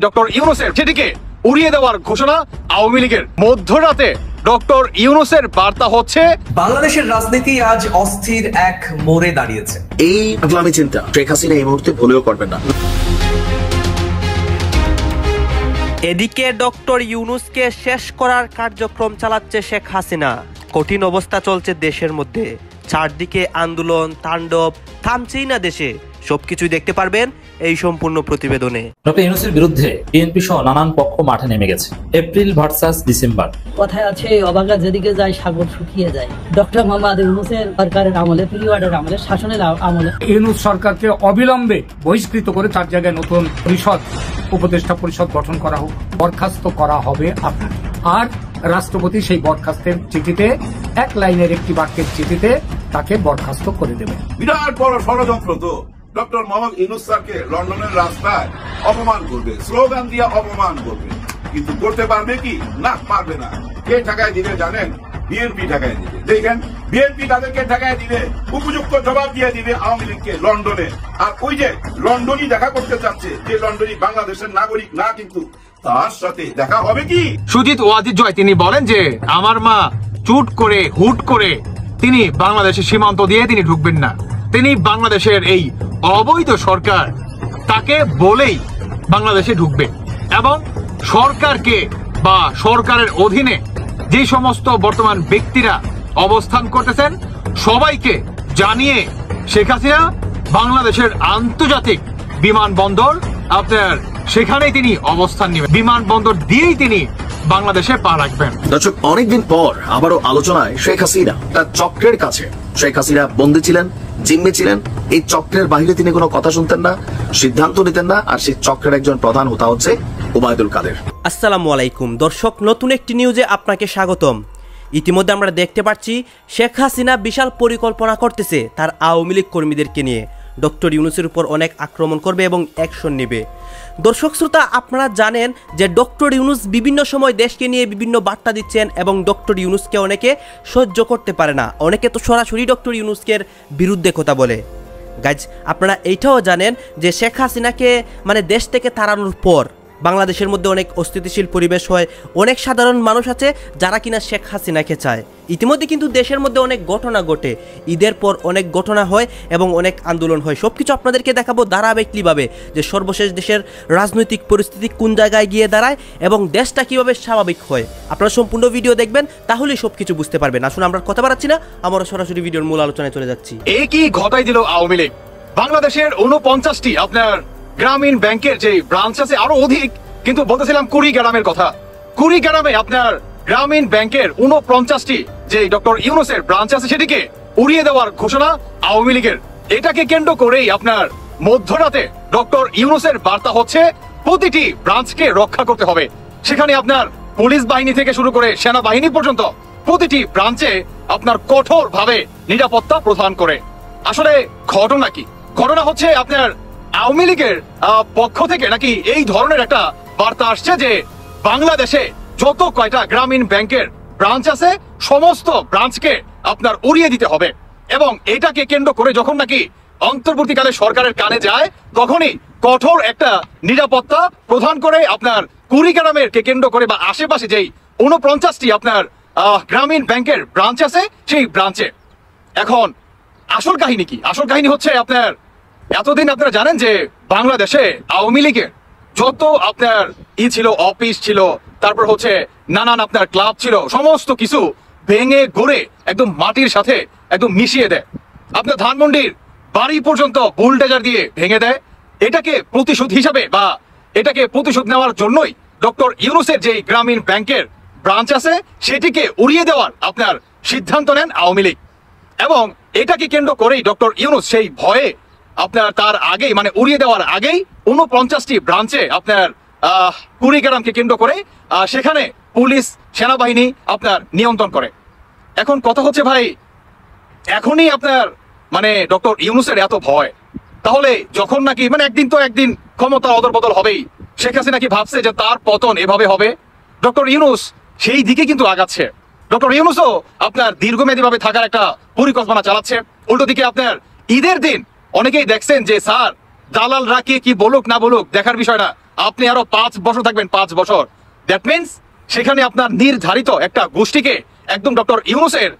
Doctor ইউনূসের সেটিকে উড়িয়ে দেওয়ার ঘোষণা আওয়ামী লীগের। মধ্যরাতে ডক্টর ইউনূসের বার্তা হচ্ছে বাংলাদেশের রাজনীতি আজ অস্থির এক মোড়ে দাঁড়িয়েছে। এই পাগলামি চিন্তা শেখ হাসিনা এই মুহূর্তে ভুলেও করবেন না। এদিকে ডক্টর ইউনূসকে শেষ করার কার্যক্রম চালাচ্ছে শেখ হাসিনা। কঠিন অবস্থা চলছে দেশের মধ্যে, চারদিকে আন্দোলন তাণ্ডব, থামছেই না দেশে। সবকিছুই দেখতে পারবেন এই সম্পূর্ণ প্রতিবেদনে। ডক্টর ইউনূসের বিরুদ্ধে বিএনপি সহ নানান পক্ষ মাঠে নেমে গেছে। April versus December. কথায় আছে অবাগা যেদিকে যায় সাগর শুকিয়ে যায়। ডক্টর মোহাম্মদ ইউনূসের সরকারের আমলে, পিরিয়ডের আমলে, শাসনের আমলে ইউনূস সরকারকে অবিলম্বে বহিষ্কৃত করে তার জায়গায় নতুন পরিষদ, উপদেষ্টা পরিষদ গঠন করা হোক, বরখাস্ত করা হবে আপনাকে। আর রাষ্ট্রপতি সেই বরখাস্তের চিঠিতে, এক লাইনের একটি বাক্যের চিঠিতে তাকে বরখাস্ত করে দেবে। বিরাট বড় ষড়যন্ত্র তো। ডক্টর মোহাম্মদ ইউনূস স্যারকে লন্ডনের রাস্তায় অপমান করবে, স্লোগান দিয়ে অপমান করবে, কিন্তু করতে পারবে কি? না, পারবে না। কে ঠেকায় দিবে জানেন? বিএনপি ঠেকায় দিবে। দেখেন, বিএনপি তাদেরকে ঠেকায় দিবে, উপযুক্ত জবাব দিয়ে দিবে আওয়ামী লীগকে লন্ডনে। আর ওই যে লন্ডনই দেখা করতে চাচ্ছে, যে লন্ডনই বাংলাদেশের নাগরিক না, কিন্তু তার সাথে দেখা হবে কি? সুজিত ওয়াজিদ জয় তিনি বলেন যে আমার মা চুট করে হুট করে তিনি বাংলাদেশের সীমান্ত দিয়ে তিনি ঢুকবেন না। তিনি বাংলাদেশের এই অবৈধ সরকার তাকে বলেই বাংলাদেশে ঢুকবে, এবং সরকারকে বা সরকারের অধীনে যে সমস্ত বর্তমান ব্যক্তিরা অবস্থান করতেছেন সবাইকে জানিয়ে শেখ হাসিনা বাংলাদেশের আন্তর্জাতিক বিমানবন্দর আপনার সেখানেই তিনি অবস্থান নেবেন। বিমানবন্দর দিয়েই তিনি বাংলাদেশে পা রাখবেন। দর্শক, অনেকদিন পর আবারও আলোচনায় শেখ হাসিনা। তার চক্রের কাছে শেখ হাসিনা বন্দী ছিলেন, জিম্মি ছিলেন। এই চক্রের বাইরে তিনি কোনো কথা শুনতেন না, সিদ্ধান্ত নিতেন না। আর সেই চক্রের একজন প্রধান হোতা হচ্ছে ওবায়দুল কাদের। আসসালামু আলাইকুম দর্শক, নতুন একটি নিউজে আপনাকে স্বাগতম। ইতিমধ্যে আমরা দেখতে পাচ্ছি শেখ হাসিনা বিশাল পরিকল্পনা করতেছে তার আওয়ামী লীগ কর্মীদেরকে নিয়ে। ডক্টর ইউনূসের উপর অনেক আক্রমণ করবে এবং অ্যাকশন নেবে। দর্শক শ্রোতা, আপনারা জানেন যে ডক্টর ইউনূস বিভিন্ন সময় দেশকে নিয়ে বিভিন্ন বার্তা দিচ্ছেন এবং ডক্টর ইউনূসকে অনেকে সহ্য করতে পারে না। অনেকে তো সরাসরি ডক্টর ইউনূসের বিরুদ্ধে কথা বলে। গাইজ, আপনারা এইটাও জানেন যে শেখ হাসিনাকে দেশ থেকে তাড়ানোর পর বাংলাদেশের মধ্যে অনেক অস্থিতিশীল পরিবেশ হয়। অনেক সাধারণ মানুষ আছে যারা কিনা শেখ হাসিনাকে চায়। ইতিমধ্যে কিন্তু দেশের মধ্যে অনেক ঘটনা ঘটে, ঈদের পর অনেক ঘটনা হয় এবং অনেক আন্দোলন হয়। সবকিছু আপনাদেরকে দেখাবো ধারাবাহিকভাবে যে সর্বশেষ দেশের রাজনৈতিক পরিস্থিতি কোন জায়গায় গিয়ে দাঁড়ায় এবং দেশটা কিভাবে স্বাভাবিক হয়। আপনারা সম্পূর্ণ ভিডিও দেখবেন, তাহলেই সবকিছু বুঝতে পারবেন। আসুন আমরা কথা বাড়াচ্ছি না, আমরা সরাসরি ভিডিওর মূল আলোচনায় চলে যাচ্ছি। কি ঘটাই দিল আওয়ামী লীগ? বাংলাদেশের 49টি আপনার গ্রামীণ ব্যাংকের যে ব্রাঞ্চ আছে, আরো অধিক, কিন্তু বলতেছিলাম কুড়িগ্রামের কথা। কুড়িগ্রামে আপনার গ্রামীণ ব্যাংকের 49টি যে ডক্টর ইউনূসের ব্রাঞ্চ আছে সেটিকে উড়িয়ে দেওয়ার ঘোষণা আওয়ামী লীগের। এটাকে কেন্দ্র করেই আপনার মধ্যরাতে ডক্টর ইউনূসের বার্তা হচ্ছে প্রতিটি ব্রাঞ্চকে রক্ষা করতে হবে। সেখানে আপনার পুলিশ বাহিনী থেকে শুরু করে সেনাবাহিনী পর্যন্ত প্রতিটি ব্রাঞ্চে আপনার কঠোর ভাবে নিরাপত্তা প্রদান করে। আসলে ঘটনা কি? ঘটনা হচ্ছে আপনার আওয়ামী লীগের পক্ষ থেকে নাকি এই ধরনের একটা বার্তা আসছে যে বাংলাদেশে যত কয়টা গ্রামীণ ব্যাংকের ব্রাঞ্চ আছে সমস্ত ব্রাঞ্চকে আপনার উড়িয়ে দিতে হবে। এবং এটাকে কেন্দ্র করে যখন নাকি অন্তর্বর্তীকালে সরকারের কানে যায়, তখনই কঠোর একটা নিরাপত্তা প্রদান করে আপনার কুড়িগ্রামের কে কেন্দ্র করে বা আশেপাশে যেই 49টি আপনার গ্রামীণ ব্যাংকের ব্রাঞ্চ আছে সেই ব্রাঞ্চে। এখন আসল কাহিনী কি? আসল কাহিনী হচ্ছে আপনার এতদিন আপনারা জানেন যে বাংলাদেশে আওয়ামী লীগের যত আপনার ছিল, অফিস ছিল, তারপর হচ্ছে নানান আপনার ক্লাব ছিল, সমস্ত কিছু ভেঙে গড়ে একদম মাটির সাথে একদম মিশিয়ে দেয়। আপনার ধানমন্ডির বাড়ি পর্যন্ত বুলডোজার দিয়ে ভেঙে দেয়। এটাকে প্রতিশোধ হিসাবে বা এটাকে প্রতিশোধ নেওয়ার জন্যই ডক্টর ইউনূসের যে গ্রামীণ ব্যাংকের ব্রাঞ্চ আছে সেটিকে উড়িয়ে দেওয়ার আপনার সিদ্ধান্ত নেন আওয়ামী লীগ। এবং এটাকে কেন্দ্র করেই ডক্টর ইউনূস সেই ভয়ে আপনার তার আগেই উড়িয়ে দেওয়ার আগেই 49টি ব্রাঞ্চে আপনার কুড়িগ্রামকে কেন্দ্র করে সেখানে পুলিশ সেনাবাহিনী আপনার নিয়ন্ত্রণ করে। এখন কথা হচ্ছে ভাই, এখনই আপনার ডক্টর ইউনূসের এত ভয়, তাহলে যখন নাকি একদিন তো একদিন ক্ষমতা অদলবদল হবেই। শেখ হাসিনা কি ভাবছে যে তার পতন এভাবে হবে? ডক্টর ইউনূস সেই দিকে কিন্তু আগাচ্ছে। ডক্টর ইউনূসও আপনার দীর্ঘমেয়াদী ভাবে থাকার একটা পরিকল্পনা চালাচ্ছে। উল্টো দিকে আপনার ঈদের দিন অনেকেই দেখছেন যে স্যার দালালরা কে কি বলুক না বলুক দেখার বিষয় না, আপনি আরো 5 বছর থাকবেন, 5 বছর। দ্যাট মিনস সেখানে আপনার নির্ধারিত একটা গোষ্ঠীকে একদম ডক্টর ইউনূসের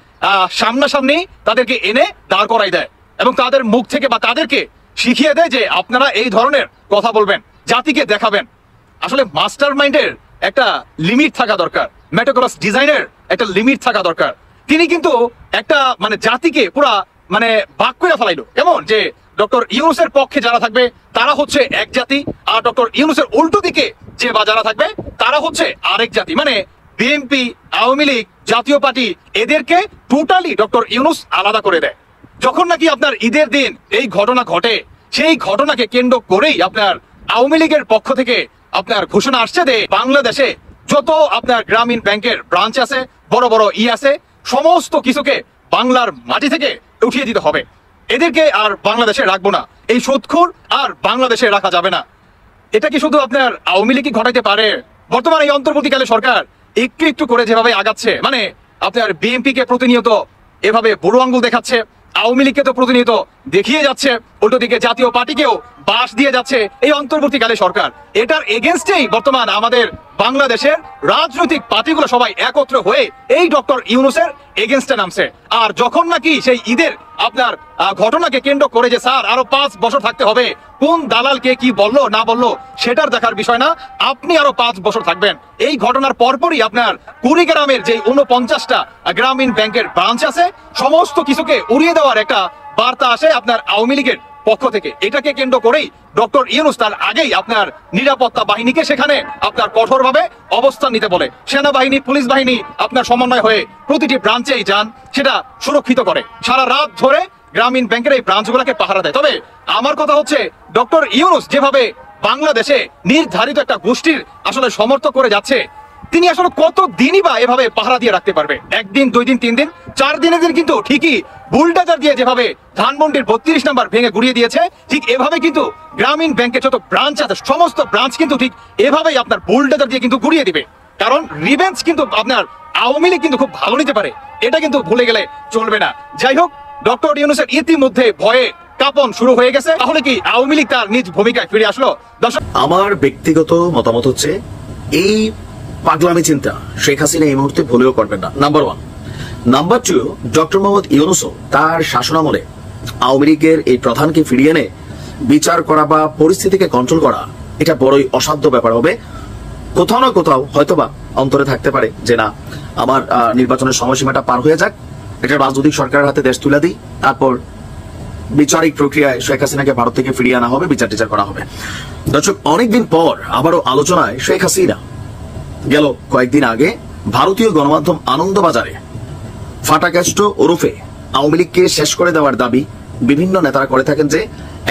সামনাসামনি তাদেরকে এনে দাঁড় করাই দেয় এবং তাদের মুখ থেকে বা তাদেরকে শিখিয়ে দেয় যে আপনারা এই ধরনের কথা বলবেন, জাতিকে দেখাবেন। আসলে মাস্টার মাইন্ডের একটা লিমিট থাকা দরকার, মেটোক্রস ডিজাইনের একটা লিমিট থাকা দরকার। তিনি কিন্তু একটা মানে জাতিকে পুরা মানে ভাগ করে ফেলাইলো, এমন যে ডক্টর ইউনূসের পক্ষে যারা থাকবে তারা হচ্ছে এক জাতি, আর ডক্টর ইউনূসের উল্টো দিকে যে বা যারা থাকবে তারা হচ্ছে আরেক জাতি। মানে বিএনপি, আওয়ামী লীগ, জাতীয় পার্টি এদেরকে টোটালি ডক্টর ইউনূস আলাদা করে দেয়। যখন নাকি আপনার ঈদের দিন এই ঘটনা ঘটে, সেই ঘটনাকে কেন্দ্র করেই আপনার আওয়ামী লীগের পক্ষ থেকে আপনার ঘোষণা আসছে যে বাংলাদেশে যত আপনার গ্রামীণ ব্যাংকের ব্রাঞ্চ আছে, বড় বড় আছে, সমস্ত কিছুকে বাংলার মাটি থেকে উঠিয়ে দিতে হবে। এদেরকে আর বাংলাদেশে রাখবো না, এই সুদখোর আর বাংলাদেশে রাখা যাবে না। এটা কি শুধু আপনার আওয়ামী লীগই ঘটাইতে পারে? বর্তমানে এই অন্তর্বর্তীকালে সরকার একটু একটু করে যেভাবে আগাচ্ছে, মানে আপনার বিএনপি কে প্রতিনিয়ত এভাবে বুড়ো আঙ্গুল দেখাচ্ছে, আওয়ামী লীগকে তো প্রতিনিয়ত দেখিয়ে যাচ্ছে, উল্টো দিকে জাতীয় পার্টিকেও বাস দিয়ে যাচ্ছে এই অন্তর্বর্তীকালে সরকার। এটার এগেনস্টেই বর্তমান আমাদের বাংলাদেশের রাজনৈতিক পার্টিগুলো সবাই একত্র হয়ে এই ডক্টর ইউনূসের এগেনস্টে নামছে। আর যখন নাকি সেই ঈদের আপনার ঘটনাকে কেন্দ্র করে যে স্যার আরো 5 বছর থাকতে হবে, কোন দালালকে কি বললো না বললো সেটার দেখার বিষয় না, আপনি আরো 5 বছর থাকবেন। এই ঘটনার পরপরই আপনার কুড়িগ্রামের যে 49টা গ্রামীণ ব্যাংকের ব্রাঞ্চ আছে সমস্ত কিছুকে উড়িয়ে দেওয়ার একটা বার্তা আসে আপনার আওয়ামী লীগের পক্ষ থেকে। এটাকে কেন্দ্র করেই ডক্টর ইউনূস তার আগেই আপনার নিরাপত্তা বাহিনীকে সেখানে আপনার কঠোরভাবে অবস্থান নিতে বলে। সেনাবাহিনী, পুলিশ বাহিনী আপনার সমন্বয় হয়ে প্রতিটি ব্রাঞ্চেই যান, সেটা সুরক্ষিত করে, সারা রাত ধরে গ্রামীণ ব্যাংকের এই ব্রাঞ্চগুলোকে পাহারা দেয়। তবে আমার কথা হচ্ছে ডক্টর ইউনূস যেভাবে বাংলাদেশে নির্ধারিত একটা গোষ্ঠীর আসলে সমর্থন করে যাচ্ছে, তিনি আসলে কত দিনই বা এভাবে পাহারা দিয়ে রাখতে পারবে? 1 দিন, 2 দিন, 3 দিন, 4 দিনের দিন কিন্তু ঠিকই বুলডোজার দিয়ে যেভাবে ধানমন্ডির 32 নাম্বার ভেঙে গুড়িয়ে দিয়েছে, ঠিক এভাবে কিন্তু গ্রামীণ ব্যাংকের যত ব্রাঞ্চ আছে সমস্ত ব্রাঞ্চ কিন্তু ঠিক এভাবেই আপনার বুলডোজার দিয়ে কিন্তু গুড়িয়ে দিবে। কারণ রিভেঞ্জ কিন্তু আপনার আওয়ামী লীগ কিন্তু খুব ভালো নিতে পারে, এটা কিন্তু ভুলে গেলে চলবে না। যাই হোক, ডক্টর ইউনূসের ইতিমধ্যে ভয়ে কাঁপন শুরু হয়ে গেছে। তাহলে কি আওয়ামী লীগ তার নিজ ভূমিকায় ফিরে আসলো? দর্শক, আমার ব্যক্তিগত মতামত হচ্ছে এই পাগলামি চিন্তা শেখ হাসিনা এই মুহূর্তে ভুলেও করবেন না, নাম্বার 1। নাম্বার 2, ডক্টর মোহাম্মদ ইউনূসও তার শাসনামলে আওয়ামী লীগের এই প্রধানকে ফিরিয়ে এনে বিচার করা বা পরিস্থিতিকে কন্ট্রোল করা এটা বড়ই অসাধ্য ব্যাপার হবে। কোথাও না কোথাও হয়তোবা অন্তরে থাকতে পারে যে না, আমার নির্বাচনের সময়সীমাটা পার হয়ে যাক, এটা রাজনৈতিক সরকারের হাতে দেশ তুলে দিই, তারপর বিচারিক প্রক্রিয়ায় শেখ হাসিনাকে ভারত থেকে ফিরিয়ে আনা হবে, বিচার টিচার করা হবে। দর্শক, অনেকদিন পর আবারও আলোচনায় শেখ হাসিনা। গেল কয়েকদিন আগে ভারতীয় গণমাধ্যম আনন্দবাজারে ফাটাকেষ্ট ওরফে আওয়ামী লীগকে শেষ করে দেওয়ার দাবি বিভিন্ন নেতারা করে থাকেন যে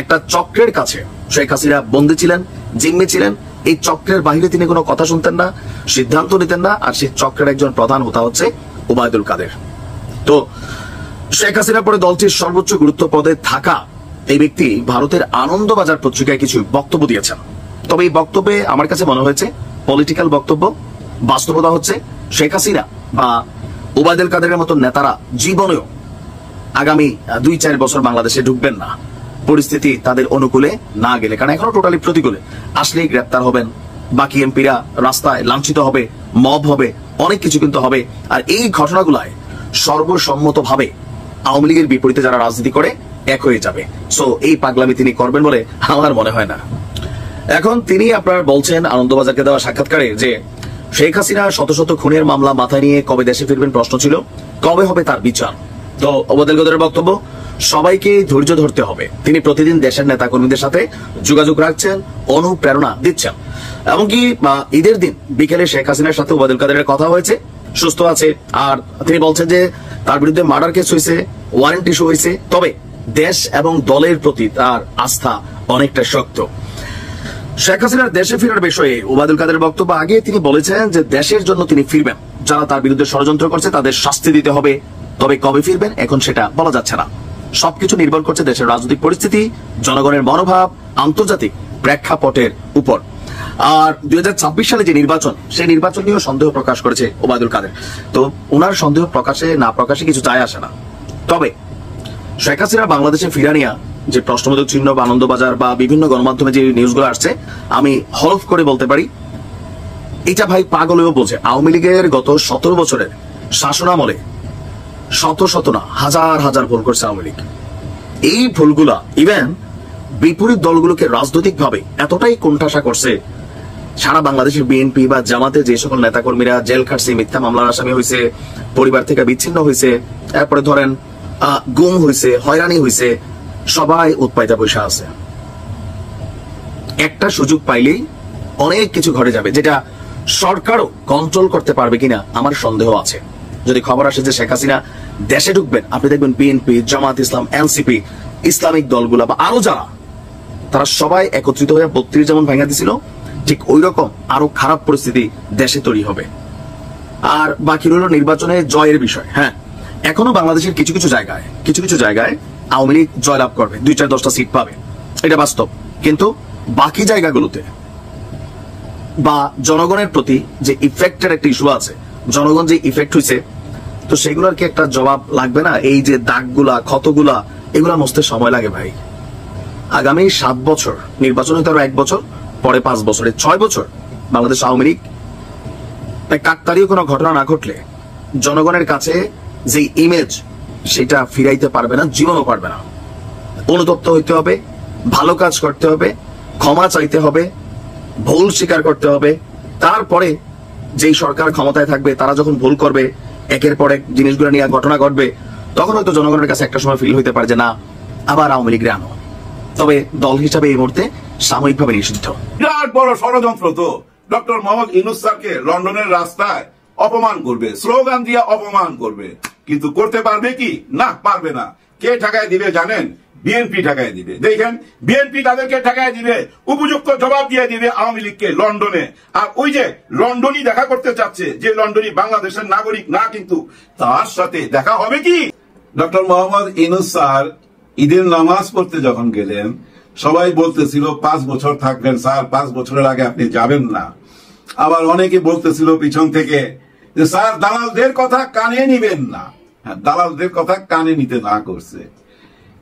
একটা চক্রের কাছে শেখ হাসিনা বন্দী ছিলেন, জিম্মি ছিলেন। এই চক্রের বাইরে তিনি কোনো কথা শুনতেন না, সিদ্ধান্ত নিতেন না, আর সেই চক্রের একজন প্রধান হোতা হচ্ছে ওবায়দুল কাদের। তো শেখ হাসিনার পরে দলটির সর্বোচ্চ গুরুত্ব পদে থাকা এই ব্যক্তি ভারতের আনন্দবাজার পত্রিকায় কিছু বক্তব্য দিয়েছেন। তবে এই বক্তব্যে আমার কাছে মনে হয়েছে পলিটিক্যাল বক্তব্য। বাস্তবতা হচ্ছে শেখ হাসিনা বা ওবায়দুল কাদেরের মতো নেতারা জীবনেও আগামী 2-4 বছর বাংলাদেশে ঢুকবেন না, পরিস্থিতি তাদের অনুকূলে না গেলে। কারণ এখনো টোটালি প্রতিকূলে, আসলেই গ্রেপ্তার হবেন, বাকি এমপিরা রাস্তায় লাঞ্ছিত হবে, মব হবে, অনেক কিছু কিন্তু হবে। আর এই ঘটনাগুলায় সর্বসম্মতভাবে আওয়ামী লীগের বিপরীতে যারা রাজনীতি করে এক হয়ে যাবে। সো এই পাগলামি তিনি করবেন বলে আমার মনে হয় না। এখন তিনি আপনার বলছেন আনন্দবাজারকে দেওয়া সাক্ষাৎকারে যে শেখ হাসিনা শত শত খুনের মামলা মাথায় নিয়ে কবে দেশে ফিরবেন প্রশ্ন ছিল, কবে হবে তার বিচার। তো ওবায়দুল কাদেরের বক্তব্য, সবাইকে ধৈর্য ধরতে হবে। তিনি প্রতিদিন দেশের নেতা কর্মীদের সাথে যোগাযোগ রাখছেন, অনুপ্রেরণা দিচ্ছেন। এমনকি ঈদের দিন বিকেলে শেখ হাসিনার সাথে ওবায়দুল কাদেরের কথা হয়েছে, সুস্থ আছে। আর তিনি বলছেন যে তার বিরুদ্ধে মার্ডার কেস হয়েছে, ওয়ারেন্ট ইস্যু হয়েছে, তবে দেশ এবং দলের প্রতি তার আস্থা অনেকটা শক্ত। শেখ হাসিনার দেশে ফেরার বিষয়ে ওবায়দুল কাদের বক্তব্য আগে তিনি বলেছেন যে দেশের জন্য তিনি ফিরবেন, যারা তার বিরুদ্ধে ষড়যন্ত্র করছে তাদের শাস্তি দিতে হবে। তবে কবে ফিরবেন এখন সেটা বলা যাচ্ছে না। সবকিছু নির্ভর করছে দেশের রাজনৈতিক পরিস্থিতি, জনগণের মনোভাব, আন্তর্জাতিক প্রেক্ষাপটের উপর। আর 2026 সালে যে নির্বাচন, সেই নির্বাচন নিয়েও সন্দেহ প্রকাশ করেছে ওবায়দুল কাদের। তো ওনার সন্দেহ প্রকাশে না প্রকাশে কিছু যায় আসে না। তবে শেখ হাসিনা বাংলাদেশে ফিরা নিয়ে যে প্রশ্নবোধক চিহ্ন বা আনন্দবাজার বা বিভিন্ন গণমাধ্যমে যে নিউজগুলো আসছে, আমি হলফ করে বলতে পারি এটা ভাই পাগলেও বোঝে। আওয়ামী লীগের গত 17 বছরের শাসনামলে শত শত না হাজার হাজার ভুল করছে আওয়ামী লীগ। এই ভুলগুলা ইভেন বিপরীত দলগুলোকে রাজনৈতিকভাবে এতটাই কোণঠাসা করছে, সারা বাংলাদেশের বিএনপি বা জামাতে যে সকল নেতাকর্মীরা জেল খাটছে, মিথ্যা মামলার আসামি হয়েছে, পরিবার থেকে বিচ্ছিন্ন হয়েছে, তারপরে ধরেন গুম হয়েছে, হয়রানি হয়েছে, সবাই উৎপাইতা পয়সা আছে। একটা সুযোগ পাইলেই অনেক কিছু ঘটে যাবে, যেটা সরকারও কন্ট্রোল করতে পারবে কিনা আমার সন্দেহ আছে। যদি খবর আসে যে শেখ হাসিনা দেশে ঢুকবেন, আপনি দেখবেন বিএনপি, জামাত ইসলাম, এনসিপি, ইসলামিক দলগুলা বা আরো যারা, তারা সবাই একত্রিত হয়ে 32 যেমন ভাঙা দিছিল, ঠিক ওই রকম আরো খারাপ পরিস্থিতি দেশে তৈরি হবে। আর বাকি রইল নির্বাচনে জয়ের বিষয়। হ্যাঁ, এখনো বাংলাদেশের কিছু কিছু জায়গায় আওয়ামী লীগ জয়লাভ করবে, 2-4-10টা সিট পাবে, এটা বাস্তব। কিন্তু বাকি জায়গাগুলোতে বা জনগণের প্রতি যে ইফেক্টের একটা ইস্যু আছে, জনগণ যে ইফেক্ট হয়েছে, তো সেগুলোর কি একটা জবাব লাগবে না? এই যে দাগগুলা, ক্ষতগুলা, এগুলা মুছতে সময় লাগে ভাই। আগামী 7 বছর, নির্বাচন হয়তো আরো 1 বছর, পরে 5 বছরে 6 বছর বাংলাদেশ আওয়ামী লীগ কাকতালীয় কোনো ঘটনা না ঘটলে জনগণের কাছে যে ইমেজ, সেটা ফিরাইতে পারবে না, জীবনও পারবে না। অনুতপ্ত হইতে হবে, ভালো কাজ করতে হবে, ক্ষমা চাইতে হবে, ভুল স্বীকার করতে হবে। তারপরে যেই সরকার ক্ষমতায় থাকবে, তারা যখন ভুল করবে, একের পর এক জিনিসগুলো নিয়ে ঘটনা ঘটবে, তখন হয়তো জনগণের কাছে একটা সময় ফিল হইতে পারে যে না, আবার আওয়ামী লীগরে আনো। তবে দল হিসাবে এই মুহূর্তে সাময়িকভাবে নিষিদ্ধ। বিরাট বড় ষড়যন্ত্র তো। ডক্টর মোহাম্মদ ইউনূস স্যারকে লন্ডনের রাস্তায় অপমান করবে, স্লোগান দিয়ে অপমান করবে, কিন্তু করতে পারবে কি? না, পারবে না। কে ঠেকায় দিবে জানেন? বিএনপি ঠেকায় দিবে। দেখেন, বিএনপি তাদেরকে ঠেকায় দিবে, উপযুক্ত জবাব দিয়ে দিবে আওয়ামী লীগকে লন্ডনে। আর ওই যে লন্ডনই দেখা করতে চাচ্ছে, যে লন্ডনই বাংলাদেশের নাগরিক না, কিন্তু তার সাথে দেখা হবে কি? ডক্টর মোহাম্মদ ইউনূস স্যার ঈদের নামাজ পড়তে যখন গেলেন, সবাই বলতেছিল 5 বছর থাকবেন স্যার, 5 বছরের আগে আপনি যাবেন না। আবার অনেকে বলতেছিল পিছন থেকে যে স্যার দালালদের কথা কানে নিবেন না। হ্যাঁ, দালালদের কথা কানে নিতে না করছে।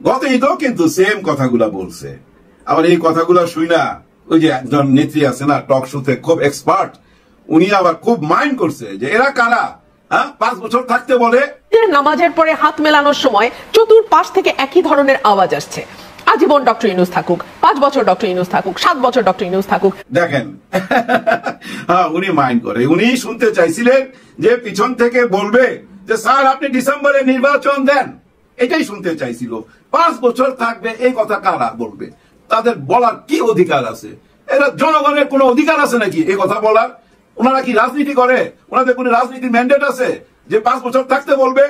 গত ঈদও কিন্তু সেম কথাগুলা বলছে। আবার এই কথাগুলা শুইনা ওই যে একজন নেত্রী আছে না, টক শোতে খুব এক্সপার্ট, উনি আবার খুব মাইন্ড করছে যে এরা কারা, 5 বছর থাকতে বলে। নামাজের পরে হাত মেলানোর সময় চতুর্পাশ থেকে একই ধরনের আওয়াজ আসছে, আজীবন ডক্টর ইউনূস থাকুক, 5 বছর ডক্টর ইউনূস থাকুক, 7 বছর ডক্টর ইউনূস থাকুক। দেখেন, উনি মাইন্ড করে, উনি শুনতে চাইছিলেন যে পিছন থেকে বলবে যে স্যার আপনি ডিসেম্বরে নির্বাচন দেন, এটাই শুনতে চাইছিল। 5 বছর থাকবে এই কথা কারা বলবে? তাদের বলার কি অধিকার আছে? এরা জনগণের কোনো অধিকার আছে নাকি এই কথা বলার? ওনারা কি রাজনীতি করে? ওনাদের কোন রাজনীতির ম্যান্ডেট আছে যে 5 বছর থাকতে বলবে?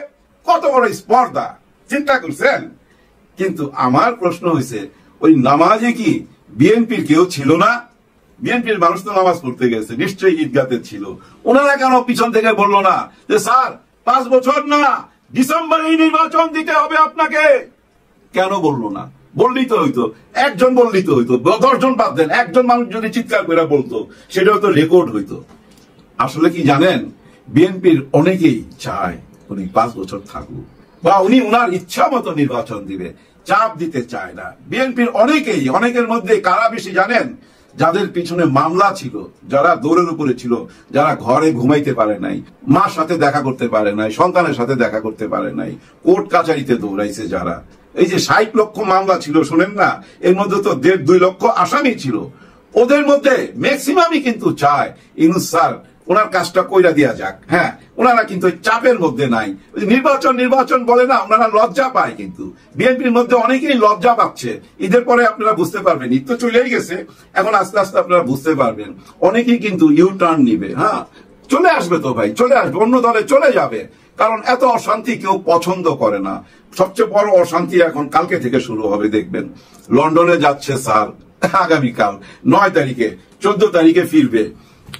কত বড় স্পর্ধা, চিন্তা করছেন? কিন্তু আমার প্রশ্ন হয়েছে, ওই নামাজে কি বিএনপির কেউ ছিল না? বিএনপির মানুষ তো নামাজ পড়তে গেছে, নিশ্চয়ই ঈদগাতে ছিল। ওনারা কেন পিছন থেকে বললো না যে স্যার 5 বছর না, ডিসেম্বরে নির্বাচন দিতে হবে আপনাকে? কেন বললো না? বললেই তো হইতো, একজন বললেই তো হইতো, 10 জন বাদ দেন, একজন মানুষ যদি চিৎকার করে বলতো, সেটা হয়তো রেকর্ড হইতো। আসলে কি জানেন, বিএনপির অনেকেই চায় উনি 5 বছর থাকুক, বা উনি উনার ইচ্ছা মতো নির্বাচন দিবে, চাপ দিতে চায় না। বিএনপির অনেকেই, অনেকের মধ্যে কারা বেশি জানেন? যাদের পিছনে মামলা ছিল, যারা দৌড়ের উপরে ছিল, যারা ঘরে ঘুমাইতে পারে নাই, মার সাথে দেখা করতে পারে নাই, সন্তানের সাথে দেখা করতে পারে নাই, কোর্ট কাচারিতে দৌড়াইছে যারা। এই যে 60 লক্ষ মামলা ছিল, শোনেন না, এর মধ্যে তো 1.5-2 লক্ষ আসামি ছিল। ওদের মধ্যে ম্যাক্সিমামই কিন্তু চায় ইউনূস স্যার ওনার কাজটা কইরা দিয়া যাক। হ্যাঁ, ওনারা কিন্তু চাপের মধ্যে নাই। নির্বাচন বলে না, ওনারা লজ্জা পায়। কিন্তু বিএনপির মধ্যে অনেকেই লজ্জা পাচ্ছে। ঈদের পরে আপনারা বুঝতে পারবেন, ঈদ তো চলেই গেছে, এখন আস্তে আস্তে আপনারা বুঝতে পারবেন অনেকেই কিন্তু ইউ টার্ন নিবে। হ্যাঁ, চলে আসবে তো ভাই, চলে আসবে, অন্য দলে চলে যাবে। কারণ এত অশান্তি কেউ পছন্দ করে না। সবচেয়ে বড় অশান্তি এখন কালকে থেকে শুরু হবে, দেখবেন। লন্ডনে যাচ্ছে স্যার আগামীকাল 9 তারিখে, 14 তারিখে ফিরবে।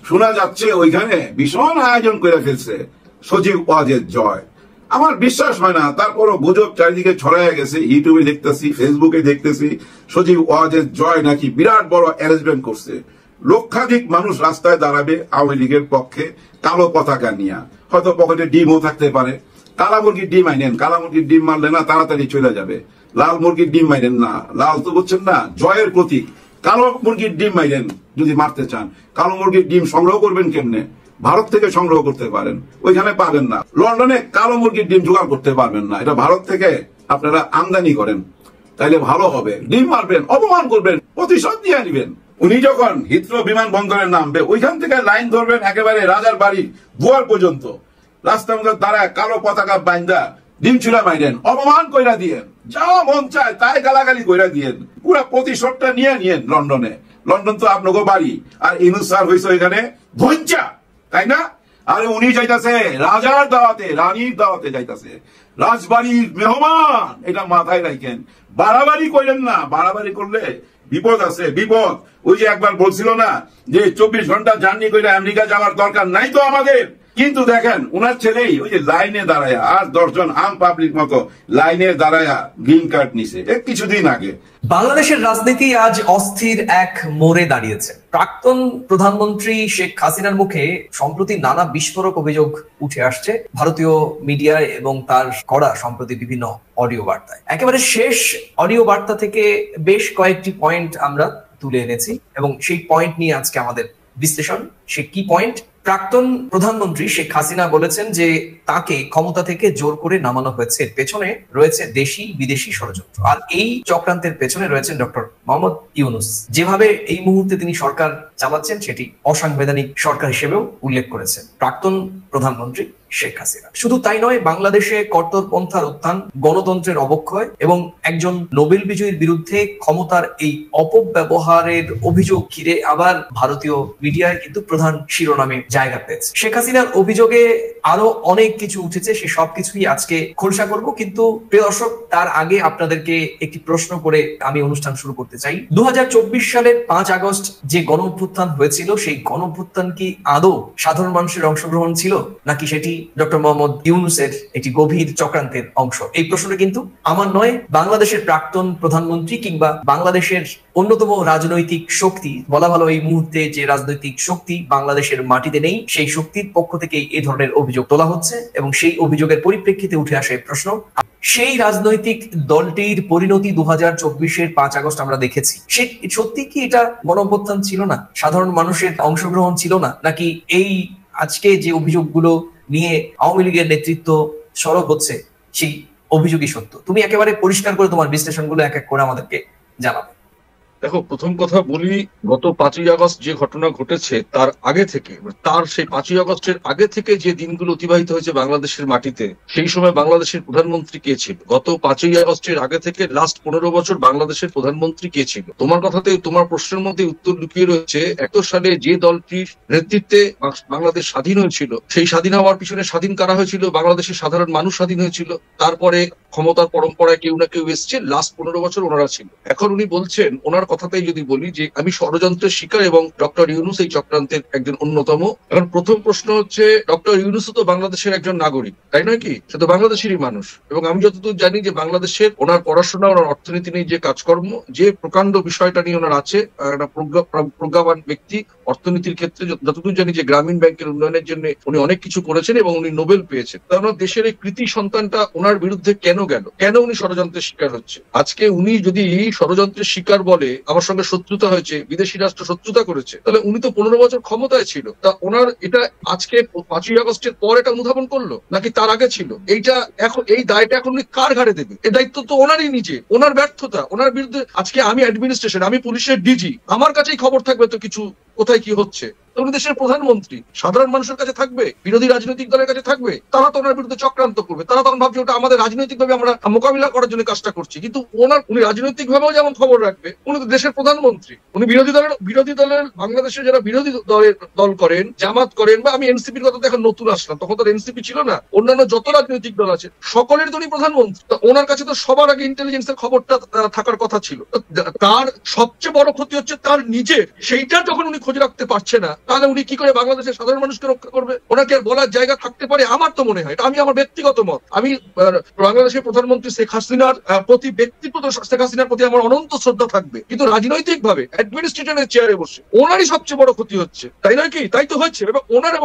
শোনা যাচ্ছে ওইখানে ভীষণ আয়োজন করে ফেলছে সজীব ওয়াজেদ জয়। আমার বিশ্বাস হয় না, তারপরও গুজব চারিদিকে ছড়ায় গেছে। ইউটিউবে দেখতেছি, ফেসবুকে দেখতেছি, সজীব ওয়াজেদ জয় নাকি বিরাট বড় অ্যারেঞ্জমেন্ট করছে। লক্ষাধিক মানুষ রাস্তায় দাঁড়াবে আওয়ামী লীগের পক্ষে কালো পতাকা নিয়ে। হয়তো পকেটে ডিমও থাকতে পারে। কালা মুরগির ডিম আইনেন, কালা মুরগির ডিম মারলে না তাড়াতাড়ি চলে যাবে। লাল মুরগির ডিম মাইরেন না, লাল তো বুঝছেন না, জয়ের প্রতীক। কালো মুরগির ডিম মাইরেন যদি মারতে চান। কালো মুরগির ডিম সংগ্রহ করবেন কেমনে? ভারত থেকে সংগ্রহ করতে পারেন, ওইখানে পাবেন না। লন্ডনে কালো মুরগির ডিম জোগাড় করতে পারবেন না, এটা ভারত থেকে আপনারা আমদানি করেন, তাইলে ভালো হবে। ডিম মারবেন, অপমান করবেন, প্রতিশোধ নিয়ে নিবেন। উনি যখন হিথ্রো বিমানবন্দরে নামবে ওইখান থেকে লাইন ধরবেন একেবারে রাজার বাড়ি দুয়ার পর্যন্ত, রাস্তার মধ্যে দাঁড়ায় কালো পতাকা বাইন্দা ডিম চুলা মাইরেন, অপমান কইরা দিয়েন, যা মন চায় তাই গালাগালি কইরা দিয়েন, পুরা প্রতিশোধটা নিয়ে নিয়েন লন্ডনে। লন্ডন তো আপনাকে বাড়ি, আর ইনুস স্যার হয়েছে ওইখানে ধৈর্যা, তাই না? আরে উনি যাইতাছে রাজার দাওয়াতে, রানীর দাওয়াতে যাইতাছে, রাজবাড়ির মেহমান, এটা মাথায় রাখেন। বাড়াবাড়ি করেন না, বাড়াবাড়ি করলে বিপদ আছে, বিপদ। ওই যে একবার বলছিল না যে 24 ঘন্টা জার্নি করে আমেরিকা যাওয়ার দরকার নাই তো আমাদের, কিন্তু দেখেন উনার ছেলেই ওই যে লাইনে দাঁড়ায়া আর 10 জন আম পাবলিক মতো লাইনে দাঁড়ায়া গ্রিন কার্ড নিছে কিছুদিন আগে। বাংলাদেশের রাজনীতি আজ অস্থির এক মোড়ে দাঁড়িয়েছে। প্রাক্তন প্রধানমন্ত্রী শেখ হাসিনার মুখে সম্প্রতি নানা বিস্ফোরক অভিযোগ উঠে আসছে ভারতীয় মিডিয়ায় এবং তার করা সম্প্রতি বিভিন্ন অডিও বার্তায়। একেবারে শেষ অডিও বার্তা থেকে বেশ কয়েকটি পয়েন্ট আমরা তুলে এনেছি এবং সেই পয়েন্ট নিয়ে আজকে আমাদের বিশ্লেষণ। সে কি পয়েন্ট? প্রাক্তন প্রধানমন্ত্রী শেখ হাসিনা বলেছেন যে তাকে ক্ষমতা থেকে জোর করে নামানো হয়েছে, পেছনে রয়েছে দেশি বিদেশি ষড়যন্ত্র, আর এই চক্রান্তের পেছনে রয়েছেন ডক্টর মোহাম্মদ ইউনূস। যেভাবে এই মুহূর্তে তিনি সরকার চালাচ্ছেন সেটি অসাংবিধানিক সরকার হিসেবেও উল্লেখ করেছেন প্রাক্তন প্রধানমন্ত্রী শেখ হাসিনা। শুধু তাই নয়, বাংলাদেশে কট্টরপন্থার উত্থান, গণতন্ত্রের অবক্ষয় এবং একজন নোবেল বিজয়ীর বিরুদ্ধে ক্ষমতার এই অপব্যবহারের অভিযোগ ঘিরে আবার ভারতীয় মিডিয়ায় কিন্তু প্রধান শিরোনামে জায়গা পেয়েছে। শেখ হাসিনার অভিযোগে আরো অনেক কিছু উঠেছে, সে সবকিছুই আজকে খোলসা করব। কিন্তু প্রিয় দর্শক, তার আগে আপনাদেরকে একটি প্রশ্ন করে আমি অনুষ্ঠান শুরু করতে চাই। 2024 সালের 5 আগস্ট যে গণ অভ্যুত্থান হয়েছিল, সেই গণ অভ্যুত্থান কি আদৌ সাধারণ মানুষের অংশগ্রহণ ছিল, নাকি সেটি ডক্টর মোহাম্মদ ইউনূসের একটি গভীর চক্রান্তের অংশ? এই প্রশ্নটা কিন্তু আমার নয়, বাংলাদেশের প্রাক্তন প্রধানমন্ত্রী কিংবা বাংলাদেশের অন্যতম রাজনৈতিক শক্তি, বলা ভালো এই মুহূর্তে যে রাজনৈতিক শক্তি বাংলাদেশের মাটিতে নেই, সেই শক্তির পক্ষ থেকে এই ধরনের অভিযোগ তোলা হচ্ছে এবং সেই অভিযোগের পরিপ্রেক্ষিতে উঠে আসে প্রশ্ন, সেই রাজনৈতিক দলটির পরিণতি 2024-এর 5 আগস্ট আমরা দেখেছি। সে সত্যি কি এটা গণঅভ্যুত্থান ছিল না, সাধারণ মানুষের অংশগ্রহণ ছিল না, নাকি এই আজকে যে অভিযোগগুলো নিয়ে আওয়ামী লীগের নেতৃত্ব সরব হচ্ছে সেই অভিযোগই সত্য? তুমি একেবারে পরিষ্কার করে তোমার বিশ্লেষণগুলো এক এক করে আমাদেরকে জানাবে। দেখো, প্রথম কথা বলি, গত 5ই আগস্ট যে ঘটনা ঘটেছে তার আগে থেকে, তার সেই 5ই আগস্টের আগে থেকে যে দিনগুলো অতিবাহিত হয়েছে বাংলাদেশের মাটিতে, সেই সময় বাংলাদেশের প্রধানমন্ত্রী কে ছিল? গত 5ই আগস্টের আগে থেকে লাস্ট 15 বছর বাংলাদেশের প্রধানমন্ত্রী কে ছিল? তোমার কথাতে, তোমার প্রশ্নের মধ্যে উত্তর লুকিয়ে রয়েছে। 71 সালে যে দলটির নেতৃত্বে বাংলাদেশ স্বাধীন হয়েছিল, সেই স্বাধীন হওয়ার পিছনে স্বাধীন কারা হয়েছিল? বাংলাদেশের সাধারণ মানুষ স্বাধীন হয়েছিল। তারপরে ক্ষমতার পরম্পরায় কেউ না কেউ এসছে, লাস্ট 15 বছর ওনারা ছিল। এখন উনি বলছেন, ওনার কথাতেই যদি বলি যে আমি ষড়যন্ত্রের শিকার এবং ডক্টর ইউনূস এই চক্রান্তের একজন অন্যতম। এখন প্রথম প্রশ্ন হচ্ছে, ডক্টর ইউনূস তো বাংলাদেশের একজন নাগরিক, তাই নয় কি? সে তো বাংলাদেশেরই মানুষ, এবং আমি যতদূর জানি যে বাংলাদেশের ওনার পড়াশোনা, ওনার অর্থনীতি নিয়ে যে কাজকর্ম, যে প্রকাণ্ড বিষয়টা নিয়ে ওনার আছে, একটা প্রজ্ঞাবান ব্যক্তি অর্থনীতির ক্ষেত্রে। যতদূর জানি যে গ্রামীণ ব্যাংকের উন্নয়নের জন্য উনি অনেক কিছু করেছেন এবং উনি নোবেল পেয়েছেন। কারণ দেশের এই কৃতি সন্তানটা ওনার বিরুদ্ধে কেন গেল, কেন উনি ষড়যন্ত্রের শিকার হচ্ছে? আজকে উনি যদি ষড়যন্ত্রের শিকার বলে, আমার সঙ্গে শত্রুতা হয়েছে, বিদেশি রাষ্ট্র শত্রুতা করেছে, তাহলে উনি তো 15 বছর ক্ষমতায় ছিল। তা ওনার এটা আজকে 5ই আগস্টের পর এটা অনুধাবন করলো, নাকি তার আগে ছিল? এইটা এখন, এই দায়টা এখন উনি কার ঘাড়ে দেবে? এই দায়িত্ব তো ওনারই নিজে, ওনার ব্যর্থতা, ওনার বিরুদ্ধে। আজকে আমি অ্যাডমিনিস্ট্রেশন, আমি পুলিশের ডিজি, আমার কাছেই খবর থাকবে তো কিছু কোথায় কি হচ্ছে। উনি দেশের প্রধানমন্ত্রী, সাধারণ মানুষের কাছে থাকবে, বিরোধী রাজনৈতিক দলের কাছে থাকবে, তারা তো ওনার বিরুদ্ধে চক্রান্ত করবে। তারা তখন ভাবছে ওটা আমাদের রাজনৈতিক ভাবে আমরা মোকাবিলা করার জন্য কাজটা করছি। কিন্তু উনি রাজনৈতিক ভাবেও যেমন খবর রাখবে, উনি তো দেশের প্রধানমন্ত্রী। উনি বিরোধী দলের বাংলাদেশে যারা বিরোধী দল করেন, জামাত করেন, বা আমি এনসিপির কথা এখন নতুন আসলাম, তখন তো এনসিপি ছিল না, অন্যান্য যত রাজনৈতিক দল আছে সকলের তো উনি প্রধানমন্ত্রী। ওনার কাছে তো সবার আগে ইন্টেলিজেন্সের খবরটা থাকার কথা ছিল। তার সবচেয়ে বড় ক্ষতি হচ্ছে তার নিজের, সেইটা যখন উনি খোঁজ রাখতে পারছে না, তাহলে উনি কি করে বাংলাদেশের সাধারণ মানুষকে রক্ষা করবে? ওনাকে আর বলার জায়গা থাকতে পারে? আমার তো মনে হয়, এটা আমি আমার ব্যক্তিগত মত। আমি বাংলাদেশের প্রধানমন্ত্রী শেখ হাসিনার প্রতি, ব্যক্তিগত শেখ হাসিনার প্রতি আমার অনন্ত শ্রদ্ধা থাকবে, কিন্তু রাজনৈতিক ভাবে অ্যাডমিনিস্ট্রেশনের চেয়ারে বসে ওনারই সবচেয়ে বড় ক্ষতি হচ্ছে, তাই নয় কি? তাই তো হচ্ছে, এবং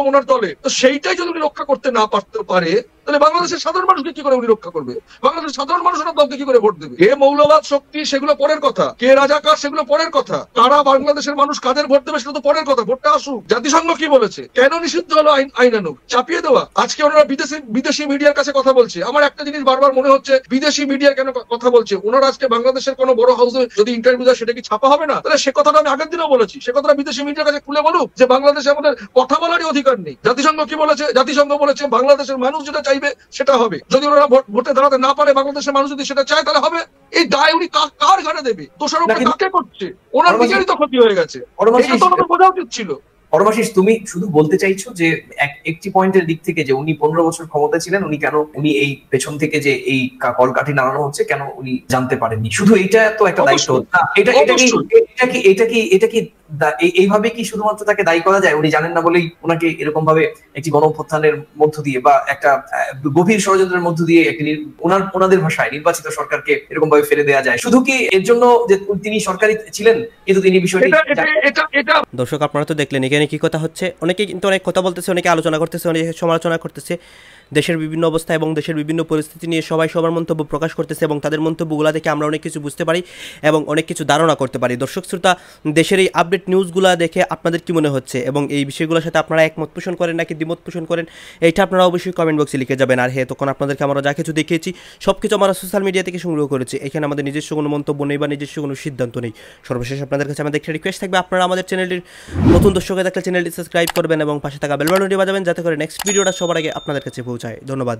ওনার দলে তো সেইটাই যদি উনি রক্ষা করতে না পারতে পারে, তাহলে বাংলাদেশের সাধারণ মানুষকে কি করে উনি রক্ষা করবে? বাংলাদেশের সাধারণ মানুষের দলকে কি করে ভোট দেবে? কে মৌলবাদ শক্তি সেগুলো পরের কথা, কে রাজাকার সেগুলো পরের কথা, কারা বাংলাদেশের মানুষ কাদের ভোট দেবে সেটা তো পরের কথা। ভোটটা আসুক। জাতিসংঘ কি বলেছে? কেন নিষিদ্ধ হলো আইন আনুক? চাপিয়ে দেওয়া। আজকে ওনারা বিদেশি মিডিয়ার কাছে কথা বলছে। আমার একটা জিনিস বারবার মনে হচ্ছে, বিদেশি মিডিয়া কেন কথা বলছে? ওনারা আজকে বাংলাদেশের কোনো বড় হাউসে যদি ইন্টারভিউ দেয় সেটা কি ছাপা হবে না? তাহলে সে কথাটা আমি আগের দিনও বলেছি, সে কথাটা বিদেশি মিডিয়ার কাছে খুলে বলুক যে বাংলাদেশে আমাদের কথা বলারই অধিকার নেই। জাতিসংঘ কি বলেছে? জাতিসংঘ বলেছে বাংলাদেশের মানুষ যেটা চাইবে সেটা হবে। যদি ওনারা ভোটে দাঁড়াতে না পারে, বাংলাদেশের মানুষ যদি সেটা চায় তাহলে হবে। এই দায় উনি কার ঘাড়ে দেবে? দোষারোপ কাকে করছে? ওনার নিজেরই তো ক্ষতি হয়ে গেছে। এটা তো আমাদের বোঝা উচিত ছিল। পরমাশিস, তুমি শুধু বলতে চাইছো যে একটি পয়েন্টের দিক থেকে যে উনি 15 বছর ক্ষমতা ছিলেন, উনি এই পেছন থেকে যে এই কলকাঠি নাড়ানো হচ্ছে কেন উনি জানতে পারেননি? শুধু এটা তো একটা দায়িত্ব। এটা কি এইভাবে কি শুধুমাত্র তাকে দায়ী করা যায়? উনি জানেন না বলেই ওনাকে এরকম ভাবে একটি গণঅভ্যুত্থানের মধ্য দিয়ে বা একটা গভীর ষড়যন্ত্রের মধ্য দিয়ে ওনাদের ভাষায় নির্বাচিত সরকারকে এরকম ভাবে ফেলে দেওয়া যায়? শুধু কি এর জন্য যে তিনি সরকারি ছিলেন কিন্তু তিনি বিষয়টি? দর্শক, আপনারা তো দেখলেন এখানে কি কথা হচ্ছে। অনেকে কিন্তু অনেক কথা বলতেছে, অনেকে আলোচনা করতেছে, অনেকে সমালোচনা করতেছে। দেশের বিভিন্ন অবস্থা এবং দেশের বিভিন্ন পরিস্থিতি নিয়ে সবাই সবার মন্তব্য প্রকাশ করতেছে এবং তাদের মন্তব্যগুলো দেখে আমরা অনেক কিছু বুঝতে পারি এবং অনেক কিছু ধারণা করতে পারি। দর্শক শ্রোতা, দেশের এই আপডেট নিউজগুলো দেখে আপনাদের কি মনে হচ্ছে এবং এই বিষয়গুলোর সাথে আপনারা একমত পোষণ করেন নাকি দ্বিমত পোষণ করেন, এইটা আপনারা অবশ্যই কমেন্ট বক্সে লিখে যাবেন। আর হ্যাঁ, তখন আপনাদেরকে আমরা যা কিছু দেখিয়েছি সব কিছু আমরা সোশ্যাল মিডিয়া থেকে সংগ্রহ করেছি। এখানে আমাদের নিজস্ব কোনো মন্তব্য নেই বা নিজস্ব কোনো সিদ্ধান্ত নেই। সর্বশেষ আপনাদের কাছে আমাদের একটা রিকোয়েস্ট থাকবে, আপনারা আমাদের চ্যানেলটির নতুন দর্শক হয়ে থাকলে চ্যানেলটি সাবস্ক্রাইব করবেন এবং পাশে থাকা বেল বাটনটি বাজাবেন যাতে করে নেক্সট ভিডিওটা সবার আগে আপনাদের কাছে পৌঁছায়। ধন্যবাদ।